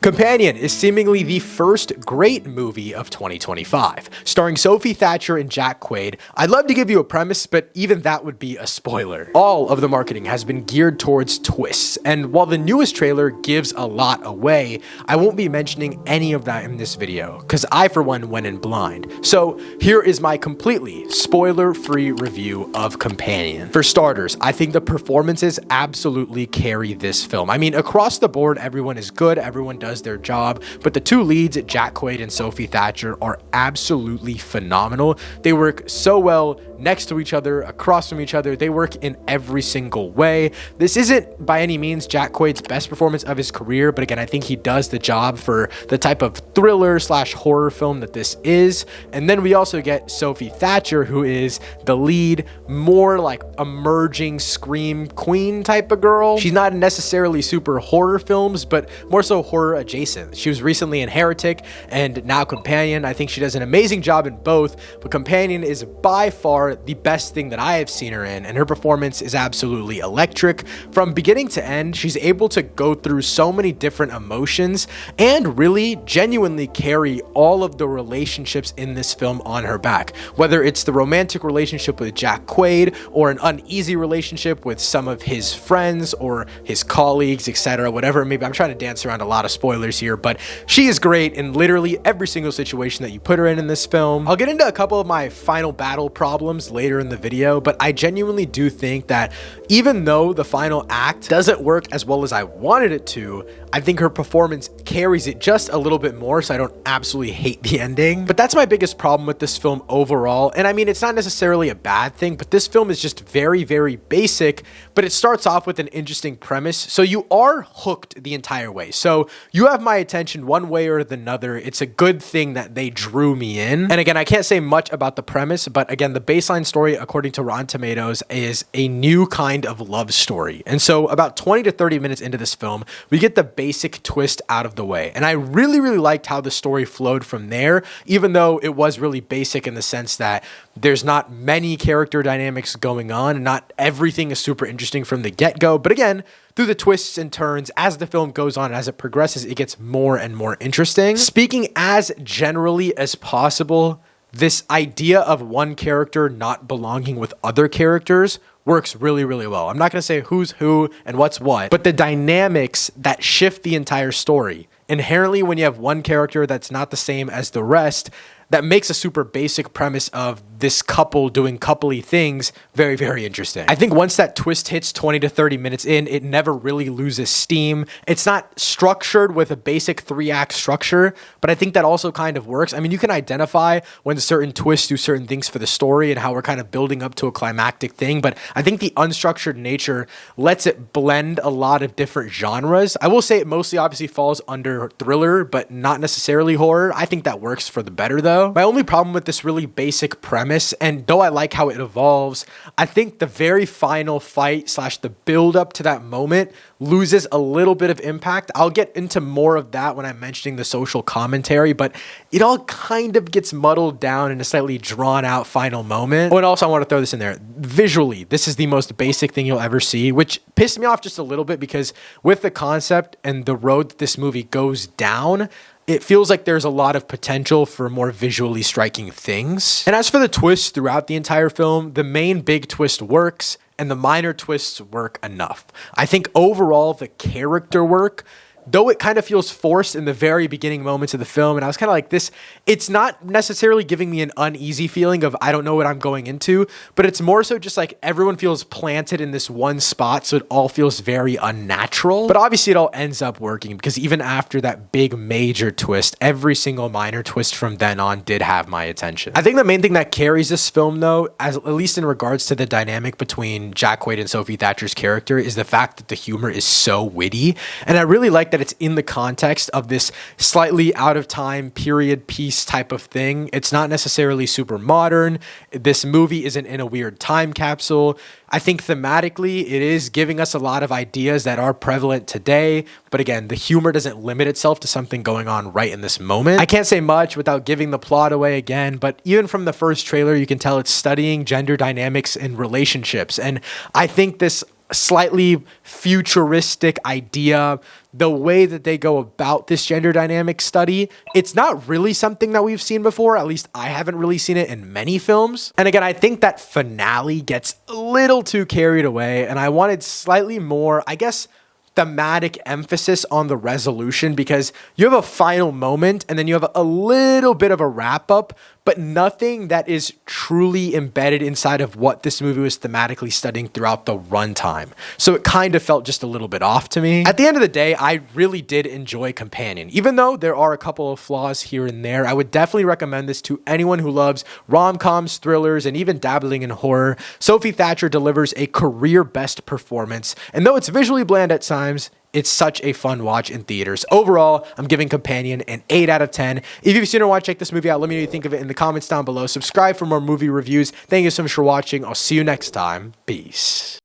Companion is seemingly the first great movie of 2025, starring Sophie Thatcher and Jack Quaid. I'd love to give you a premise, but even that would be a spoiler. All of the marketing has been geared towards twists, and while the newest trailer gives a lot away, I won't be mentioning any of that in this video, because I for one went in blind. So here is my completely spoiler-free review of Companion. For starters, I think the performances absolutely carry this film. I mean, across the board, everyone is good, everyone does their job, but the two leads, Jack Quaid and Sophie Thatcher, are absolutely phenomenal. They work so well next to each other, across from each other. They work in every single way. This isn't by any means Jack Quaid's best performance of his career, but again, I think he does the job for the type of thriller slash horror film that this is. And then we also get Sophie Thatcher, who is the lead, more like emerging scream queen type of girl. She's not necessarily super horror films, but more so horror adjacent. She was recently in Heretic and now Companion. I think she does an amazing job in both, but Companion is by far the best thing that I have seen her in, and her performance is absolutely electric. From beginning to end, she's able to go through so many different emotions and really genuinely carry all of the relationships in this film on her back. Whether it's the romantic relationship with Jack Quaid or an uneasy relationship with some of his friends or his colleagues, etc., whatever. Maybe I'm trying to dance around a lot of spoilers here, but she is great in literally every single situation that you put her in this film. I'll get into a couple of my final battle problems later in the video, but I genuinely do think that even though the final act doesn't work as well as I wanted it to, I think her performance carries it just a little bit more, so I don't absolutely hate the ending. But that's my biggest problem with this film overall, and I mean, it's not necessarily a bad thing, but this film is just very, very basic, but it starts off with an interesting premise, so you are hooked the entire way. So you have my attention one way or another. It's a good thing that they drew me in. And again, I can't say much about the premise, but again, the baseline story, according to Rotten Tomatoes, is a new kind of love story. And so about 20 to 30 minutes into this film, we get the basic twist out of the way. And I really, really liked how the story flowed from there, even though it was really basic in the sense that there's not many character dynamics going on and not everything is super interesting from the get-go. But again, through the twists and turns, as the film goes on, as it progresses, it gets more and more interesting. Speaking as generally as possible, this idea of one character not belonging with other characters works really, really well. I'm not going to say who's who and what's what, but the dynamics that shift the entire story. Inherently, when you have one character that's not the same as the rest, that makes a super basic premise of this couple doing coupley things very, very interesting. I think once that twist hits 20 to 30 minutes in, it never really loses steam. It's not structured with a basic 3-act structure, but I think that also kind of works. I mean, you can identify when certain twists do certain things for the story and how we're kind of building up to a climactic thing, but I think the unstructured nature lets it blend a lot of different genres. I will say it mostly obviously falls under thriller, but not necessarily horror. I think that works for the better though. My only problem with this really basic premise, and though I like how it evolves, I think the very final fight slash the build up to that moment loses a little bit of impact. I'll get into more of that when I'm mentioning the social commentary, but it all kind of gets muddled down in a slightly drawn out final moment. Oh, and also I want to throw this in there. Visually, this is the most basic thing you'll ever see, which pissed me off just a little bit because with the concept and the road that this movie goes down, it feels like there's a lot of potential for more visually striking things. And as for the twists throughout the entire film, the main big twist works and the minor twists work enough. I think overall the character work, though it kind of feels forced in the very beginning moments of the film, and I was kind of like this, it's not necessarily giving me an uneasy feeling of I don't know what I'm going into, but it's more so just like everyone feels planted in this one spot, so it all feels very unnatural. But obviously it all ends up working because even after that big major twist, every single minor twist from then on did have my attention. I think the main thing that carries this film though, as at least in regards to the dynamic between Jack Quaid and Sophie Thatcher's character, is the fact that the humor is so witty, and I really like that it's in the context of this slightly out of time period piece type of thing. It's not necessarily super modern. This movie isn't in a weird time capsule. I think thematically it is giving us a lot of ideas that are prevalent today, but again, the humor doesn't limit itself to something going on right in this moment. I can't say much without giving the plot away again, but even from the first trailer, you can tell it's studying gender dynamics in relationships, and I think this slightly futuristic idea the way that they go about this gender dynamic study, it's not really something that we've seen before. At least I haven't really seen it in many films. And again, I think that finale gets a little too carried away, and I wanted slightly more, I guess, thematic emphasis on the resolution, because you have a final moment and then you have a little bit of a wrap up, but nothing that is truly embedded inside of what this movie was thematically studying throughout the runtime. So it kind of felt just a little bit off to me. At the end of the day, I really did enjoy Companion. Even though there are a couple of flaws here and there, I would definitely recommend this to anyone who loves rom-coms, thrillers, and even dabbling in horror. Sophie Thatcher delivers a career best performance, and though it's visually bland at times, it's such a fun watch in theaters. Overall, I'm giving Companion an 8 out of 10. If you've seen or want to check this movie out, let me know what you think of it in the comments down below. Subscribe for more movie reviews. Thank you so much for watching. I'll see you next time. Peace.